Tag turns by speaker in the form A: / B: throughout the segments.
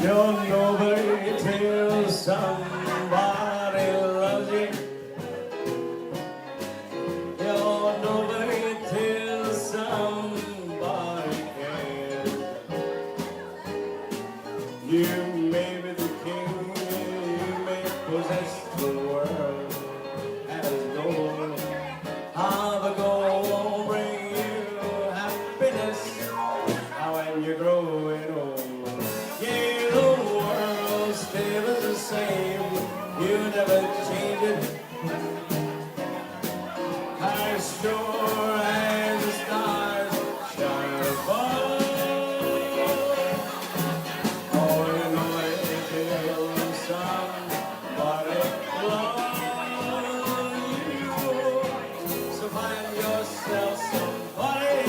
A: You're nobody till somebody loves you. You're nobody till somebody cares. You may be the king, you may possess the world as gold. How the gold won't bring you happiness when you're growing old. Yeah, the world still is the same. You never change it. As sure as the stars shine above. Oh, you know it till somebody loves you. So find yourself somebody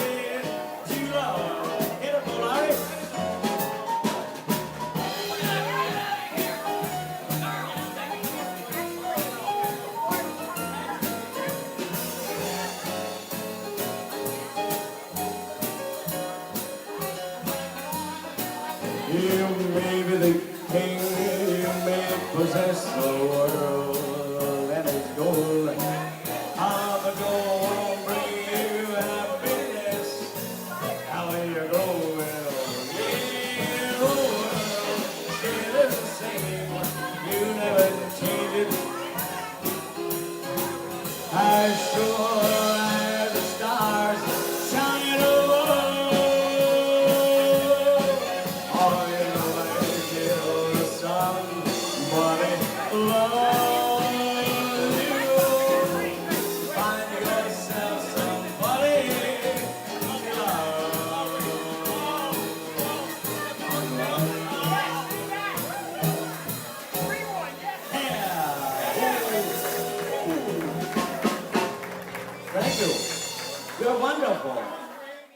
A: to love. Hit it, Polari. You may be the king, you may possess the world and its gold. How the gold won't bring you happiness when you're growing old. Yeah, the world still is the same. You never change it. As sure as the stars shine above. Oh, you know until somebody loves you. Find yourself somebody to love. Thank you. You're wonderful.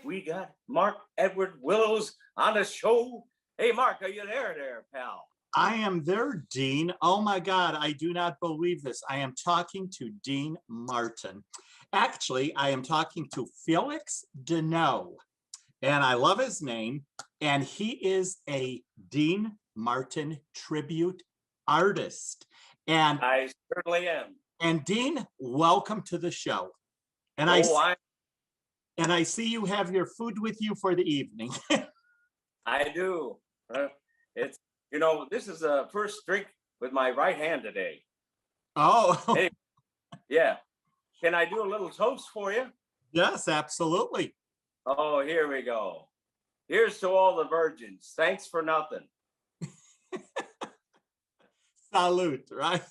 B: We got Mark Edward Willows on the show. Hey, Mark, are you there, pal?
C: I am there, Dean. Oh my God, I do not believe this. I am talking to Dean Martin. Actually, I am talking to Felix Deneau, and I love his name. And he is a Dean Martin tribute artist. And
B: I certainly am.
C: Dean, welcome to the show. And I see you have your food with you for the evening.
B: I do. It's, this is the first drink with my right hand today.
C: Oh,
B: Hey, yeah. Can I do a little toast for you?
C: yes, absolutely.
B: Oh, here we go. Here's to all the virgins. Thanks for nothing.
C: Salute, right?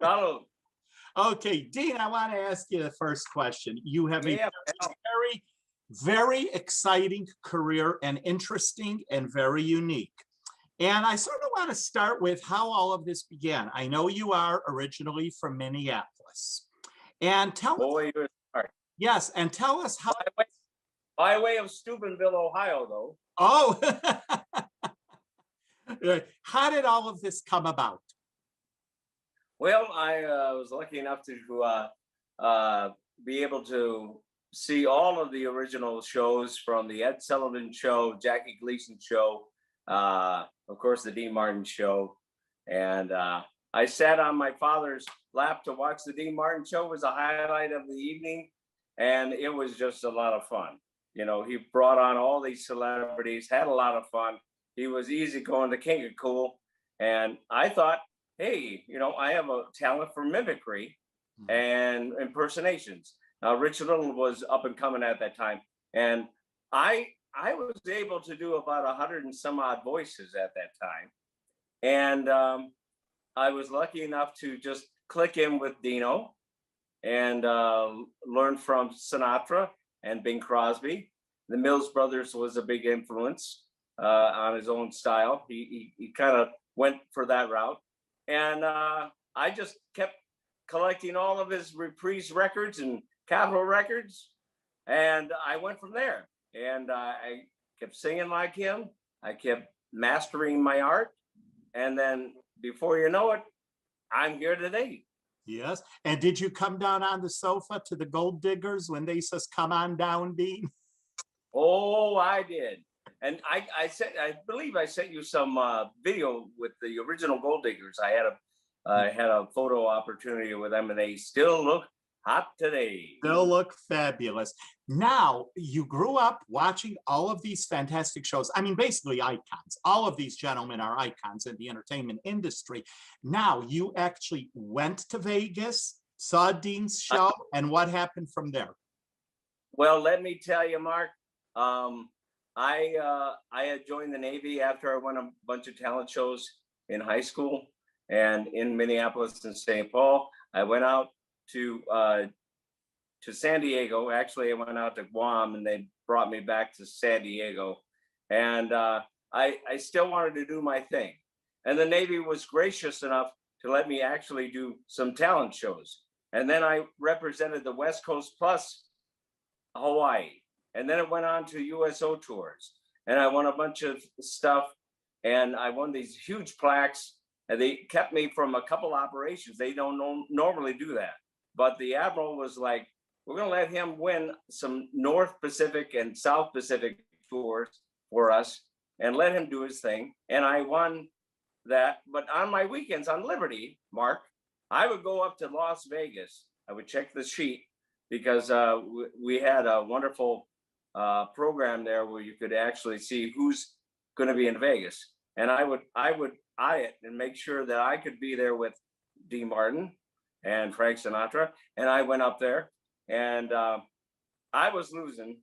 B: Salud.
C: Okay, Dean, I want to ask you the first question. You have a very, very exciting career and interesting and very unique. And I sort of want to start with how all of this began. I know you are originally from Minneapolis. And tell
B: Boy, you're smart.
C: Yes, and tell us how.
B: By way of Steubenville, Ohio, though.
C: Oh, how did all of this come about?
B: Well, I was lucky enough to be able to see all of the original shows, from the Ed Sullivan Show, Jackie Gleason Show, of course, the Dean Martin Show. And I sat on my father's lap to watch the Dean Martin Show. It was a highlight of the evening, and it was just a lot of fun. He brought on all these celebrities, had a lot of fun. He was easygoing, the king of cool. And I thought, hey, I have a talent for mimicry and impersonations. Now, Rich Little was up and coming at that time. And I was able to do about 100 and some odd voices at that time. And I was lucky enough to just click in with Dino and learn from Sinatra and Bing Crosby. The Mills Brothers was a big influence on his own style. He kind of went for that route. And I just kept collecting all of his reprise records and Capitol records. And I went from there. And I kept singing like him. I kept mastering my art. And then before you know it, I'm here today.
C: Yes. And did you come down on the sofa to the Gold Diggers when they says, come on down, Dean?
B: Oh, I did. And I believe I sent you some video with the original Gold Diggers. I had a photo opportunity with them, and they still look hot today.
C: They'll look fabulous. Now, you grew up watching all of these fantastic shows. I mean, basically icons. All of these gentlemen are icons in the entertainment industry. Now, you actually went to Vegas, saw Dean's show, and what happened from there?
B: Well, let me tell you, Mark, I had joined the Navy after I won a bunch of talent shows in high school and in Minneapolis and St. Paul. I went out to San Diego. Actually, I went out to Guam, and they brought me back to San Diego. And I still wanted to do my thing. And the Navy was gracious enough to let me actually do some talent shows. And then I represented the West Coast plus Hawaii. And then it went on to USO tours. And I won a bunch of stuff. And I won these huge plaques. And they kept me from a couple operations. They don't normally do that. But the Admiral was like, we're going to let him win some North Pacific and South Pacific tours for us and let him do his thing. And I won that. But on my weekends on Liberty, Mark, I would go up to Las Vegas. I would check the sheet because we had a wonderful program there where you could actually see who's going to be in Vegas. And I would eye it and make sure that I could be there with Dean Martin and Frank Sinatra. And I went up there, and I was losing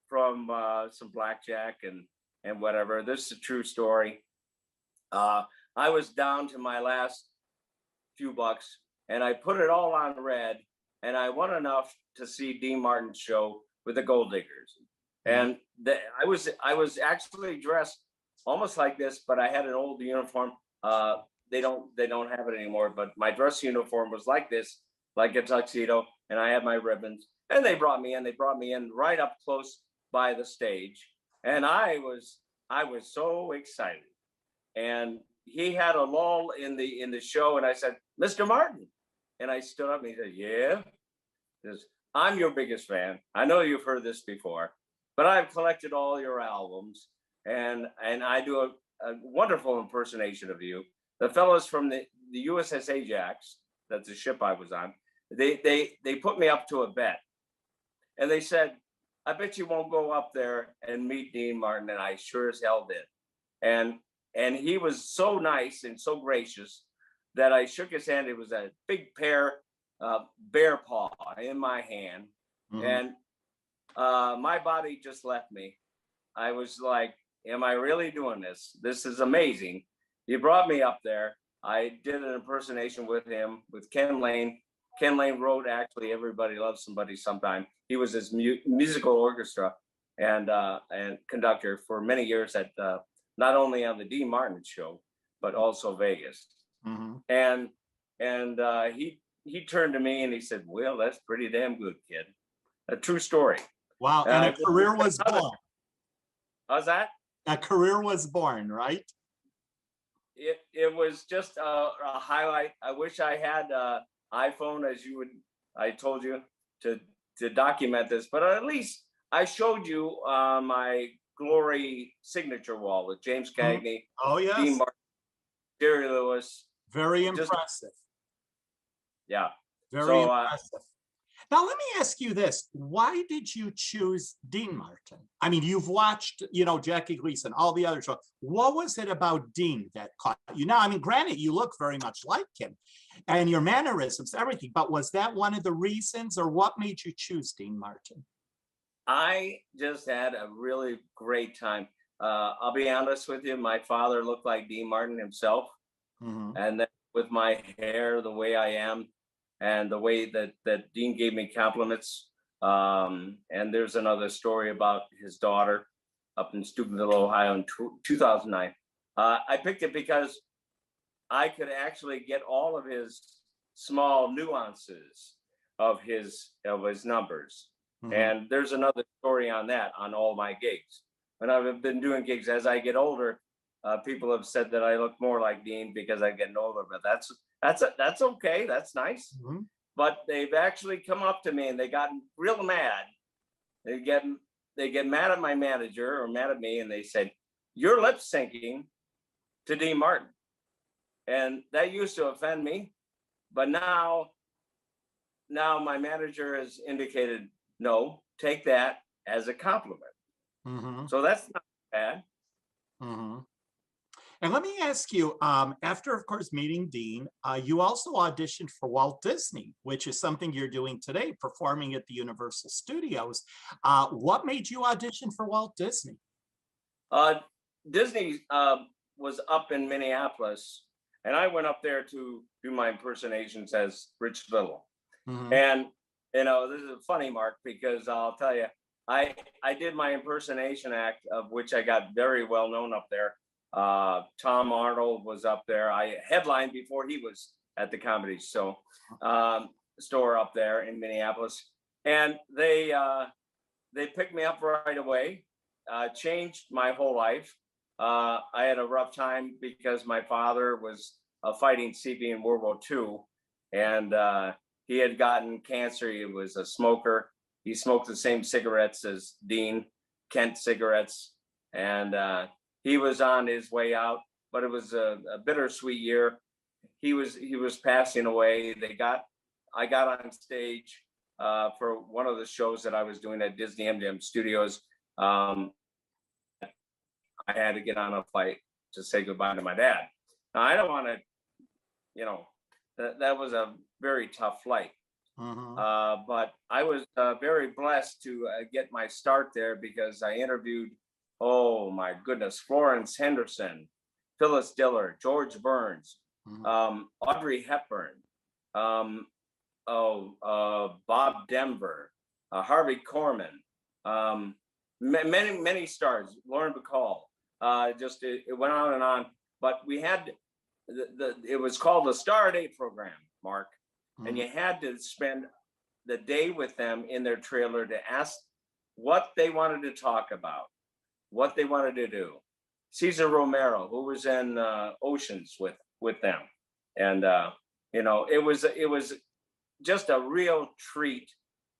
B: from some blackjack and whatever. This is a true story. I was down to my last few bucks, and I put it all on red, and I won enough to see Dean Martin's show with the Gold Diggers. And I was actually dressed almost like this, but I had an old uniform. They don't have it anymore, but my dress uniform was like this, like a tuxedo, and I had my ribbons. And they brought me in right up close by the stage, and I was so excited. And he had a lull in the show, and I said, "Mr. Martin," and I stood up, and he said, "Yeah." He says, "I'm your biggest fan. I know you've heard this before, but I've collected all your albums, and I do a wonderful impersonation of you." The fellows from the USS Ajax, that's the ship I was on, they put me up to a bet, and they said, "I bet you won't go up there and meet Dean Martin," and I sure as hell did. And he was so nice and so gracious that I shook his hand. It was a big bear paw in my hand, and my body just left me. I was like, "Am I really doing this? This is amazing." He brought me up there. I did an impersonation with him, with Ken Lane. Ken Lane wrote actually "Everybody Loves Somebody Sometime." He was his musical orchestra and conductor for many years at not only on the Dean Martin show, but also Vegas. And he turned to me and he said, "Well, that's pretty damn good, kid." A true story.
C: Wow, and a career was born.
B: How's that?
C: A career was born, right?
B: It was just a highlight. I wish I had an iPhone, as I told you, to document this, but at least I showed you my glory signature wall with James Cagney,
C: Oh yes,
B: Dean Martin, Jerry Lewis.
C: very impressive.
B: Yeah,
C: Very impressive. Now let me ask you this: why did you choose Dean Martin? I mean, you've watched, Jackie Gleason, all the other shows. What was it about Dean that caught you? Now, I mean, granted, you look very much like him, and your mannerisms, everything. But was that one of the reasons, or what made you choose Dean Martin?
B: I just had a really great time. I'll be honest with you, my father looked like Dean Martin himself. And then with my hair the way I am, and the way that Dean gave me compliments. And there's another story about his daughter up in Steubenville, Ohio in 2009. I picked it because I could actually get all of his small nuances of his numbers. And there's another story on that on all my gigs. And I've been doing gigs as I get older. People have said that I look more like Dean because I'm getting older, but that's okay. That's nice. But they've actually come up to me and they got real mad. They get they get mad at my manager or mad at me, and they said, "You're lip syncing to Dean Martin," and that used to offend me, but now my manager has indicated, no, take that as a compliment.
C: Mhm.
B: So that's not bad.
C: Mhm. And let me ask you, after, of course, meeting Dean, you also auditioned for Walt Disney, which is something you're doing today, performing at the Universal Studios. What made you audition for Walt Disney?
B: Disney was up in Minneapolis, and I went up there to do my impersonations as Rich Little.
C: Mhm.
B: And this is funny, Mark, because I'll tell you, I did my impersonation act, of which I got very well known up there. Tom Arnold was up there. I headlined before he was at the Comedy store up there in Minneapolis, and they picked me up right away. Changed my whole life. I had a rough time because my father was fighting CB in World War II, and he had gotten cancer. He was a smoker. He smoked the same cigarettes as Dean, Kent cigarettes, and he was on his way out. But it was a bittersweet year. He was passing away. I got on stage for one of the shows that I was doing at Disney MGM Studios. I had to get on a flight to say goodbye to my dad. Now, I don't want to, that was a very tough flight. But I was very blessed to get my start there because I interviewed, oh my goodness, Florence Henderson, Phyllis Diller, George Burns, Audrey Hepburn, Bob Denver, Harvey Korman, many stars, Lauren Bacall. It went on and on. But we had it was called the Star Date program, Mark. And you had to spend the day with them in their trailer to ask what they wanted to talk about, what they wanted to do. Cesar Romero, who was in Oceans with them, and it was just a real treat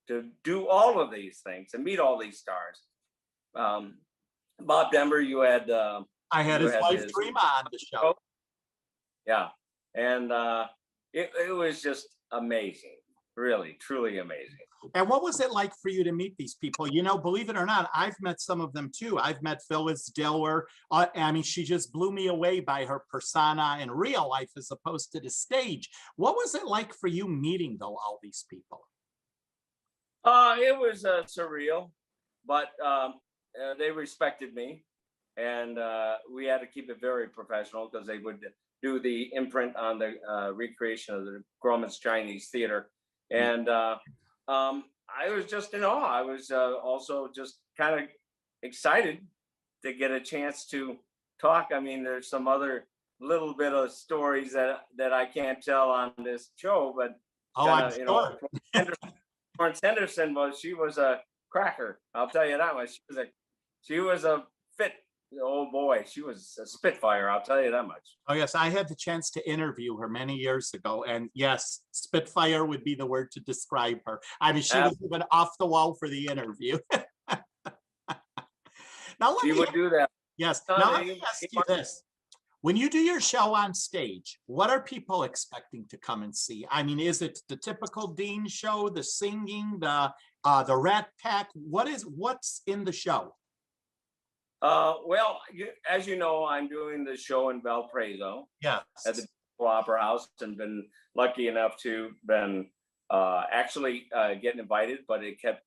B: to do all of these things and meet all these stars. Bob Denver, you had
C: I had his wife Dream on the show.
B: Yeah, and it was just amazing, really, truly amazing.
C: And what was it like for you to meet these people? Believe it or not, I've met some of them too. I've met Phyllis Diller. She just blew me away by her persona in real life as opposed to the stage. What was it like for you meeting, though, all these people?
B: It was surreal, but they respected me, and we had to keep it very professional because they would do the imprint on the recreation of the Grauman's Chinese Theater. And I was just in awe. I was also just kind of excited to get a chance to talk. I mean, there's some other little bit of stories that I can't tell on this show, but
C: I'm sure.
B: Florence Henderson she was a cracker. I'll tell you that much. She was a fit. Oh boy, she was a spitfire. I'll tell you that much.
C: Oh yes, I had the chance to interview her many years ago, and yes, spitfire would be the word to describe her. She was even off the wall for the interview. Now
B: she would do that.
C: Yes. Now let me ask you this: when you do your show on stage, what are people expecting to come and see? Is it the typical Dean show, the singing, the Rat Pack? What's in the show?
B: Well, as you know, I'm doing the show in Valparaiso,
C: yes,
B: at the Opera House, and been lucky enough to actually get invited, but it kept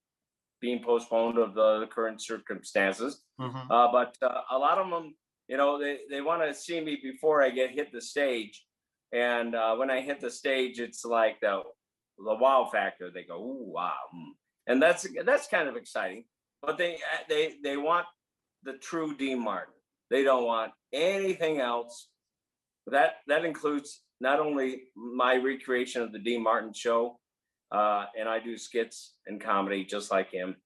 B: being postponed of the current circumstances. But a lot of them, they want to see me before I hit the stage, and when I hit the stage, it's like the wow factor. They go, ooh, wow, and that's kind of exciting. But they want the true Dean Martin. They don't want anything else. That includes not only my recreation of the Dean Martin show, and I do skits and comedy just like him.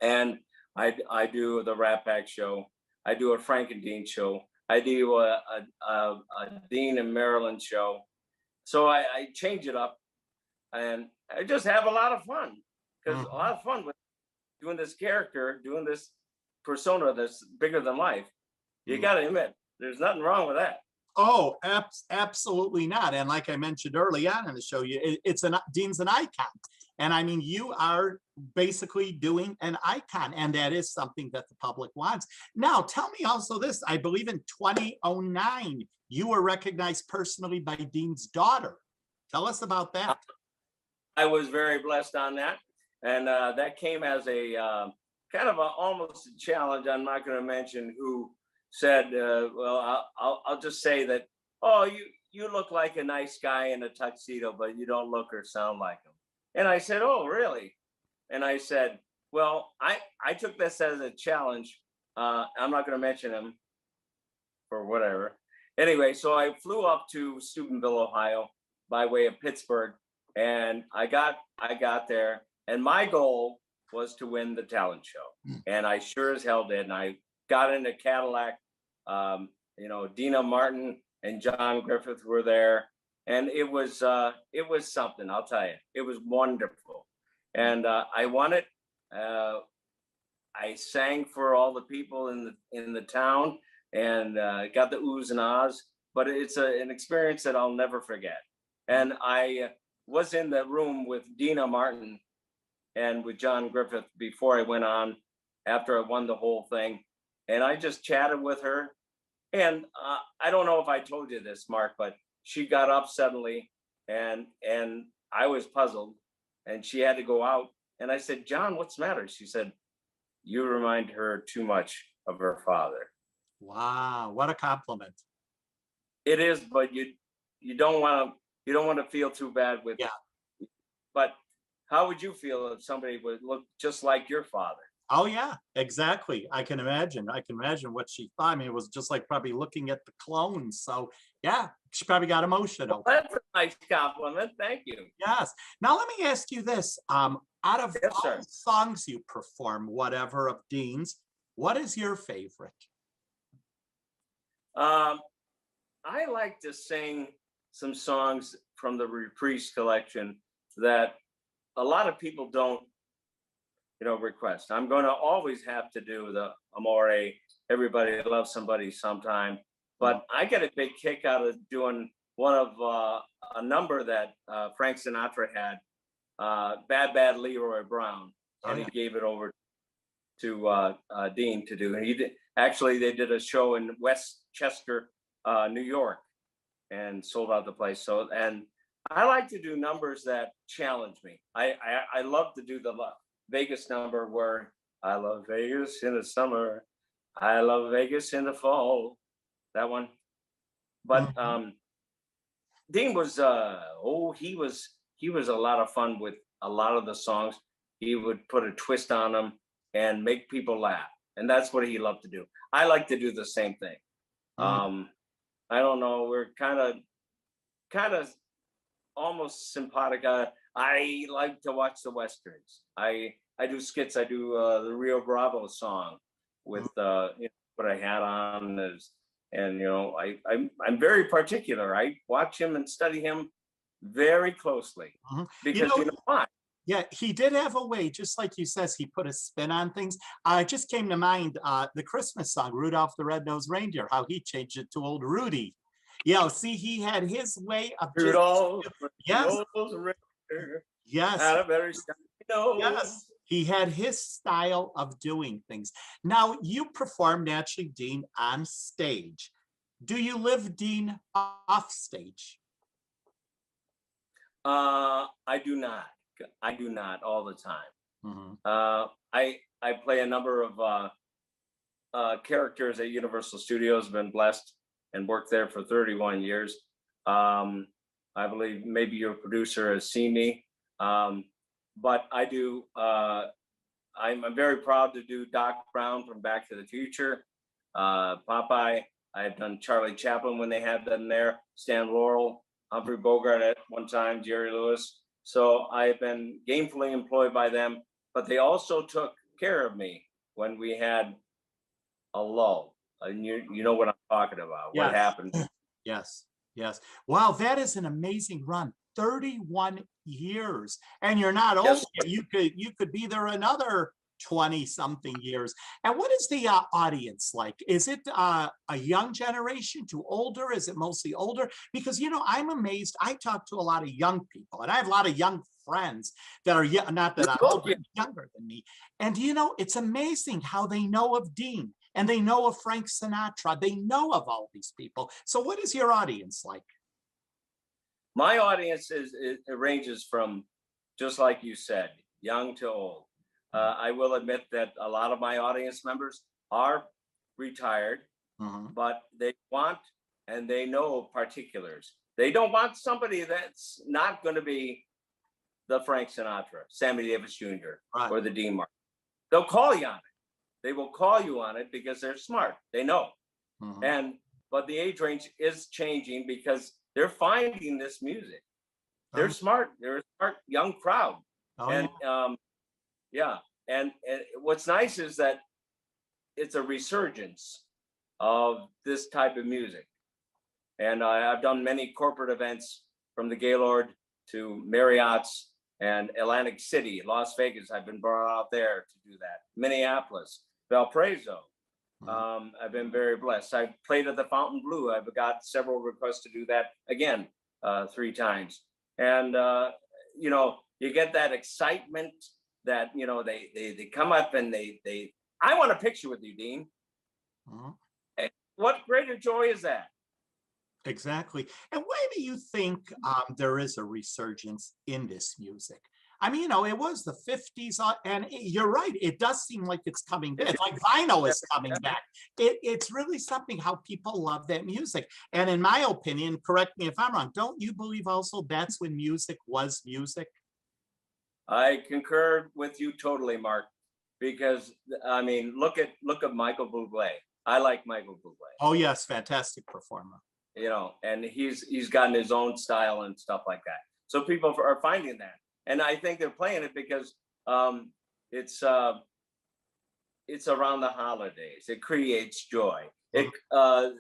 B: And I do the Rat Pack show. I do a Frank and Dean show. I do a Dean and Marilyn show. So I change it up, and I just have a lot of fun, because a lot of fun with doing this character, doing this persona that's bigger than life, you got to admit, there's nothing wrong with that.
C: Oh, absolutely not. And like I mentioned early on in the show, Dean's an icon. And I mean, you are basically doing an icon, and that is something that the public wants. Now, tell me also this, I believe in 2009, you were recognized personally by Dean's daughter. Tell us about that.
B: I was very blessed on that. And that came as a kind of almost a challenge. I'm not going to mention who said, well, I'll just say that, oh, you look like a nice guy in a tuxedo, but you don't look or sound like him. And I said, oh, really? And I said, well, I took this as a challenge. I'm not going to mention him for whatever. Anyway, so I flew up to Steubenville, Ohio, by way of Pittsburgh, and I got there, and my goal was to win the talent show, and I sure as hell did. And I got in a Cadillac. Dina Martin and John Griffith were there. And it was something, I'll tell you. It was wonderful. And I won it. I sang for all the people in the town, and got the oohs and ahs. But it's an experience that I'll never forget. And I was in the room with Dina Martin and with John Griffith before I went on, after I won the whole thing. And I just chatted with her. And I don't know if I told you this, Mark, but she got up suddenly, and I was puzzled, and she had to go out. And I said, John, what's the matter? She said, you remind her too much of her father.
C: Wow, what a compliment.
B: It is, but you don't want to feel too bad with.
C: Yeah.
B: But how would you feel if somebody would look just like your father?
C: Oh yeah, exactly. I can imagine what she thought. I mean, it was just like probably looking at the clones. So yeah, she probably got emotional.
B: Well, that's a nice compliment. Thank you.
C: Yes. Now let me ask you this. Out of
B: Yes,
C: all
B: sir.
C: the songs you perform, whatever of Dean's, what is your favorite?
B: I like to sing some songs from the Reprise collection that a lot of people don't request. I'm going to always have to do the Amore, Everybody Loves Somebody Sometime, but I get a big kick out of doing one of a number that Frank Sinatra had, Bad Bad Leroy Brown, and he gave it over to Dean to do. And he did, actually, they did a show in Westchester, New York, and sold out the place. So, and I like to do numbers that challenge me. I love to do the Vegas number where I love Vegas in the summer, I love Vegas in the fall, that one. But Dean was he was a lot of fun with a lot of the songs. He would put a twist on them and make people laugh, and that's what he loved to do. I like to do the same thing. I don't know, we're kind of almost simpatico. I like to watch the Westerns. I do skits. I do the Rio Bravo song with what I had on is, and I'm very particular. I watch him and study him very closely because you know why?
C: Yeah, he did have a way, just like you says, he put a spin on things. It just came to mind the Christmas song, Rudolph the Red-Nosed Reindeer, how he changed it to Old Rudy. See, he had his way of
B: Rudolph,
C: yes.
B: Yes.
C: Yes. He had his style of doing things. Now, you perform naturally, Dean, on stage. Do you live, Dean, off stage?
B: I do not. I do not all the time. I play a number of characters at Universal Studios. Been blessed and worked there for 31 years. I believe maybe your producer has seen me, but I do. I'm very proud to do Doc Brown from Back to the Future, Popeye. I've done Charlie Chaplin when they had them there, Stan Laurel, Humphrey Bogart at one time, Jerry Lewis. So I've been gainfully employed by them, but they also took care of me when we had a lull. And you know what I'm talking about,
C: yes.
B: What happened.
C: Yes. Wow, that is an amazing run. 31 years. And you're not old.
B: Yes.
C: You could be there another 20 something years. And what is the audience like? Is it a young generation to older? Is it mostly older? Because, you know, I'm amazed. I talk to a lot of young people, and I have a lot of young friends that are not that I'm older, younger than me. And, you know, it's amazing how they know of Dean, and they know of Frank Sinatra. They know of all these people. So what is your audience like?
B: My audience it ranges from, just like you said, young to old. I will admit that a lot of my audience members are retired, but they want and they know particulars. They don't want somebody that's not going to be the Frank Sinatra, Sammy Davis Jr., or the Dean Martin. They'll call you on it. They will call you on it because they're smart. They know. But the age range is changing because they're finding this music. They're smart. They're a smart young crowd. And what's nice is that it's a resurgence of this type of music. And I've done many corporate events from the Gaylord to Marriott's and Atlantic City, Las Vegas. I've been brought out there to do that. Minneapolis, Valparaiso. I've been very blessed. I played at the Fontainebleau. I've got several requests to do that again 3 times. And, you know, you get that excitement that, you know, they come up and I want a picture with you, Dean. What greater joy is that?
C: Exactly. And why do you think there is a resurgence in this music? I mean, you know, it was the 50s, and you're right. It does seem like it's coming back. It's like vinyl is coming back. It's really something how people love that music. And in my opinion, correct me if I'm wrong, don't you believe also that's when music was music?
B: I concur with you totally, Mark, because I mean, look at Michael Bublé. I like Michael Bublé.
C: Oh yes, fantastic performer.
B: You know, and he's gotten his own style and stuff like that. So people are finding that. And I think they're playing it because it's around the holidays. It creates joy. The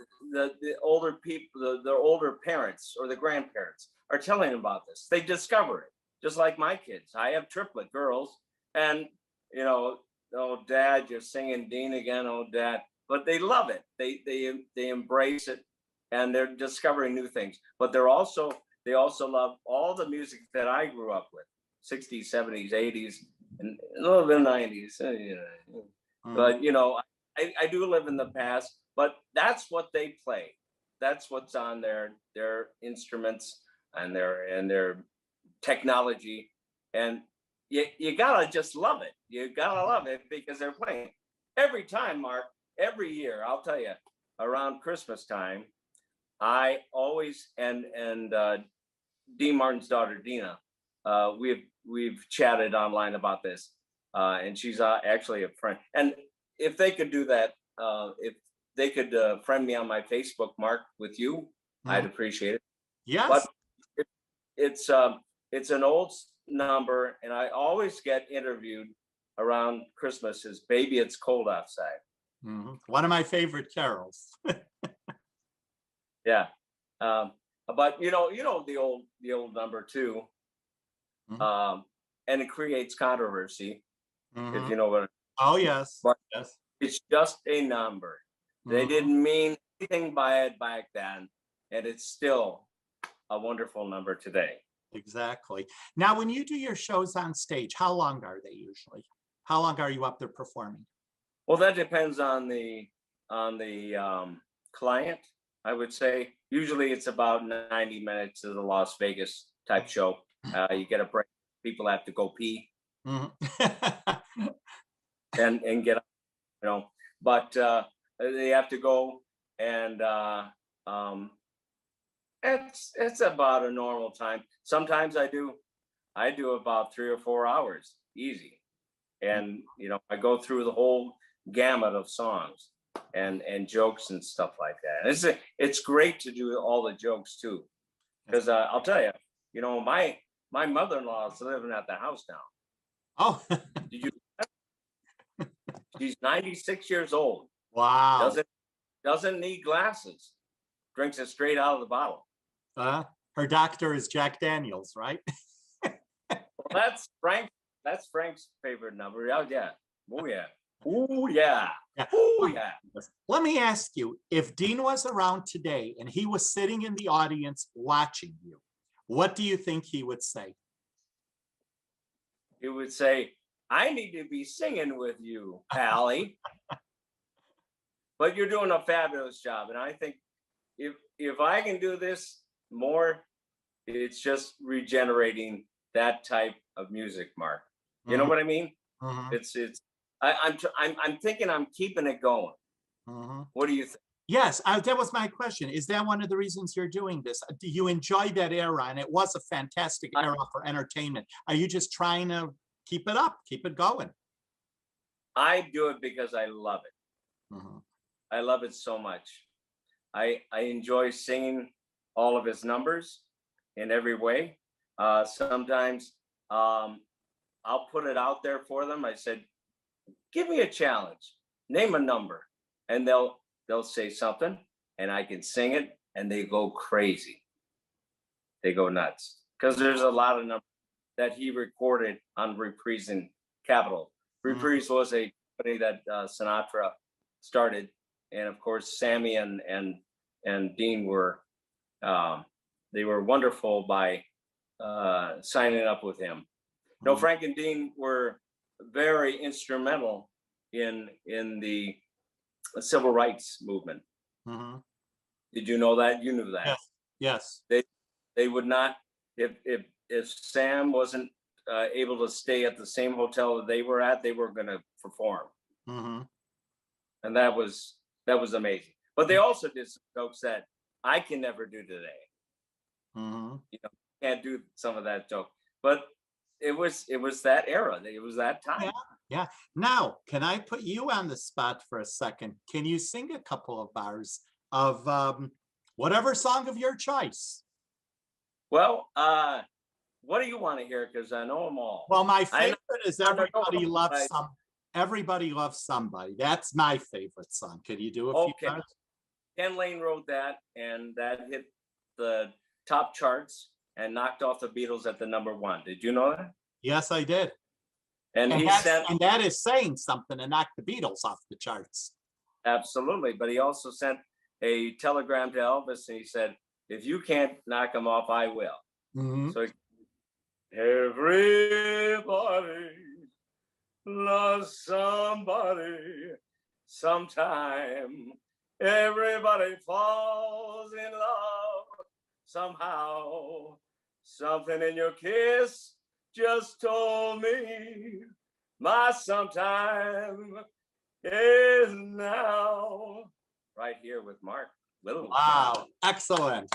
B: older people, the older parents or the grandparents are telling them about this. They discover it, just like my kids. I have triplet girls, and you know, oh Dad, you're singing Dean again, oh Dad. But they love it. They embrace it, and they're discovering new things. But they also love all the music that I grew up with. 60s, 70s, 80s, and a little bit of 90s. But, you know, I do live in the past, but that's what they play. That's what's on their instruments and their technology. And you gotta just love it. You gotta love it because they're playing. Every time, Mark, every year, I'll tell you, around Christmas time, I always, and Dean Martin's daughter, Dina, we've chatted online about this, and she's actually a friend. And if they could do that, if they could friend me on my Facebook, Mark, with you, I'd appreciate it.
C: Yes.
B: But it's an old number, and I always get interviewed around Christmas is "Baby, It's Cold Outside."
C: One of my favorite carols.
B: Yeah. But you know the old number too. And it creates controversy, if you know what.
C: Oh yes.
B: But
C: yes.
B: it's just a number. They didn't mean anything by it back then, and it's still a wonderful number today.
C: Exactly. Now, when you do your shows on stage, how long are they usually? How long are you up there performing?
B: Well, that depends on the client. I would say usually it's about 90 minutes to the Las Vegas type show. You get a break. People have to go pee and get up, you know. But they have to go, and it's about a normal time. Sometimes I do about 3 or 4 hours, easy, and you know I go through the whole gamut of songs and jokes and stuff like that. And it's great to do all the jokes too, because I'll tell you, you know, my mother-in-law is living at the house now.
C: Oh,
B: Did you? She's 96 years old.
C: wow.
B: Doesn't need glasses. Drinks it straight out of the bottle.
C: Her doctor is Jack Daniels, right?
B: Well, that's Frank. That's Frank's favorite number. Oh yeah. Oh yeah. Oh yeah.
C: Yeah.
B: Oh yeah.
C: Let me ask you, if Dean was around today and he was sitting in the audience watching you, what do you think he would say?
B: He would say, I need to be singing with you, Pally. But you're doing a fabulous job. And I think if I can do this more, it's just regenerating that type of music, Mark. You know what I mean?
C: Mhm.
B: I'm thinking I'm keeping it going.
C: Mhm.
B: What do you think?
C: Yes, that was my question. Is that one of the reasons you're doing this? Do you enjoy that era? And it was a fantastic era for entertainment. Are you just trying to keep it up, keep it going?
B: I do it because I love it.
C: Mhm.
B: I love it so much. I enjoy singing all of his numbers in every way. Sometimes I'll put it out there for them. I said, give me a challenge, name a number, and they'll say something, and I can sing it, and they go crazy. They go nuts because there's a lot of numbers that he recorded on Reprise and Capitol. Reprise was a company that Sinatra started, and of course Sammy and Dean were they were wonderful by signing up with him. No, Frank and Dean were very instrumental in the civil rights movement.
C: Mhm.
B: Did you know that? You knew that.
C: Yes, yes.
B: They would not, if Sam wasn't able to stay at the same hotel that they were at, they were going to perform,
C: Mhm.
B: and that was amazing. But they also did some jokes that I can never do today.
C: Mhm.
B: You know, can't do some of that joke, but it was that era. It was that time.
C: Yeah, yeah. Now, can I put you on the spot for a second? Can you sing a couple of bars of whatever song of your choice?
B: Well, what do you want to hear? Because I know them all.
C: Well, my
B: I know
C: favorite is
B: I know
C: Everybody
B: them,
C: Loves
B: but
C: Some. Everybody Loves Somebody. That's my favorite song. Can you do a few
B: okay.
C: bars?
B: Ken Lane wrote that, and that hit the top charts and knocked off the Beatles at the #1. Did you know that?
C: Yes, I did.
B: And
C: And
B: he
C: that's
B: sent
C: and that is saying something to knock the Beatles off the charts.
B: absolutely, but he also sent a telegram to Elvis, and he said, "If you can't knock them off, I will."
C: Mhm.
B: So everybody loves somebody sometime. Everybody falls in love somehow. Something in your kiss just told me my sometime is now. Right here with Mark Little.
C: Wow, excellent.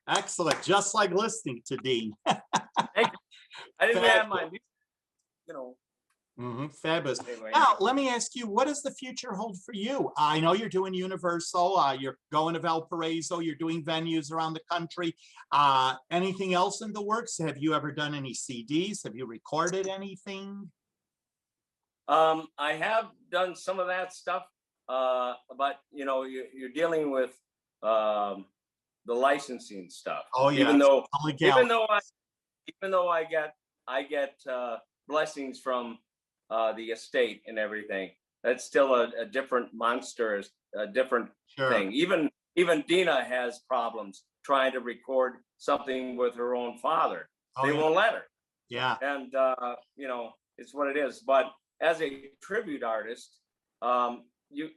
C: Excellent. Just like listening to Dean.
B: Thank you. I didn't have my, you know.
C: Fabulous.
B: Anyway.
C: Now, let me ask you, what does the future hold for you? I know you're doing Universal, you're going to Valparaiso, you're doing venues around the country. Anything else in the works? Have you ever done any CDs? Have you recorded anything?
B: I have done some of that stuff, but you know, you're dealing with the licensing stuff.
C: Oh yeah,
B: even though I get blessings from the estate and everything, that's still a different monster, a different thing. Even Dina has problems trying to record something with her own father. They won't let her.
C: Yeah.
B: And you know, it's what it is. But as a tribute artist, you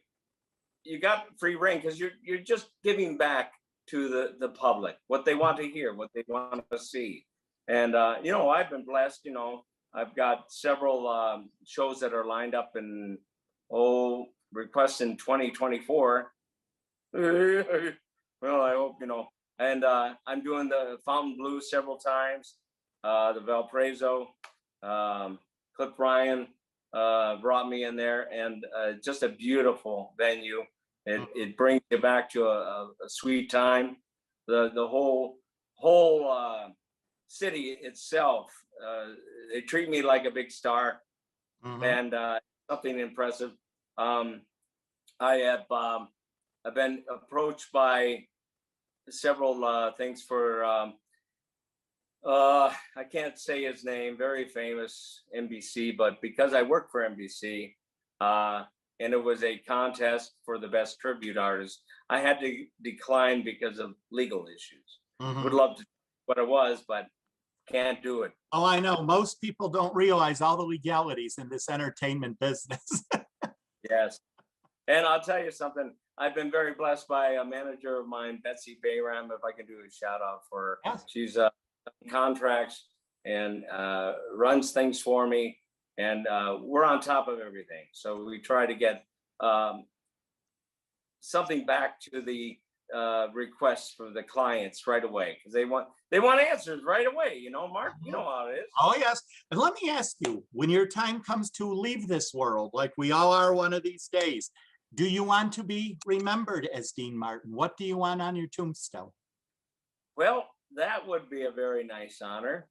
B: got free reign because you're just giving back to the public what they want to hear, what they want to see. And you know, I've been blessed. You know, I've got several shows that are lined up in requests in 2024. Well, I hope, you know. And I'm doing the Fontainebleau several times, the Valparaiso. Cliff Ryan brought me in there, and just a beautiful venue. It brings you back to a sweet time. The whole city itself, they treat me like a big star, and something impressive. I have I've been approached by several things for I can't say his name, very famous NBC, but because I work for NBC, and it was a contest for the best tribute artist. I had to decline because of legal issues. Would
C: Mhm.
B: love to what it was, but can't do it.
C: Oh, I know. Most people don't realize all the legalities in this entertainment business.
B: Yes. And I'll tell you something. I've been very blessed by a manager of mine, Betsy Bayram, if I can do a shout out for her.
C: Yes.
B: She's contracts and runs things for me. And we're on top of everything. So we try to get something back to the requests for the clients right away, because they want answers right away. You know, Mark, you know how it is.
C: Oh, yes. And let me ask you, when your time comes to leave this world, like we all are one of these days, do you want to be remembered as Dean Martin? What do you want on your tombstone?
B: Well, that would be a very nice honor.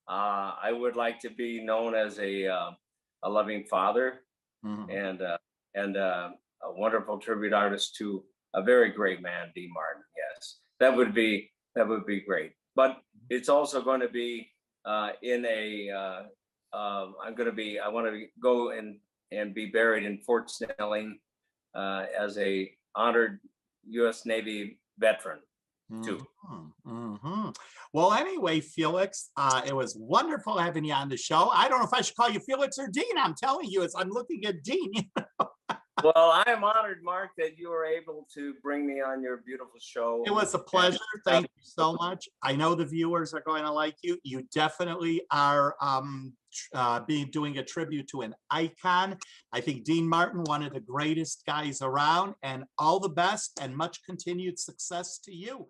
B: I would like to be known as a loving father
C: Mhm.
B: and a wonderful tribute artist to a very great man, Dean Martin. Yes, that would be great. But it's also going to be in a. I want to go and be buried in Fort Snelling as a honored U.S. Navy veteran too.
C: Mhm. Well, anyway, Felix, it was wonderful having you on the show. I don't know if I should call you Felix or Dean. I'm telling you, I'm looking at Dean.
B: Well, I am honored, Mark, that you were able to bring me on your beautiful show.
C: It was a pleasure. Thank you so much. I know the viewers are going to like you. You definitely are doing a tribute to an icon. I think Dean Martin, one of the greatest guys around, and all the best and much continued success to you.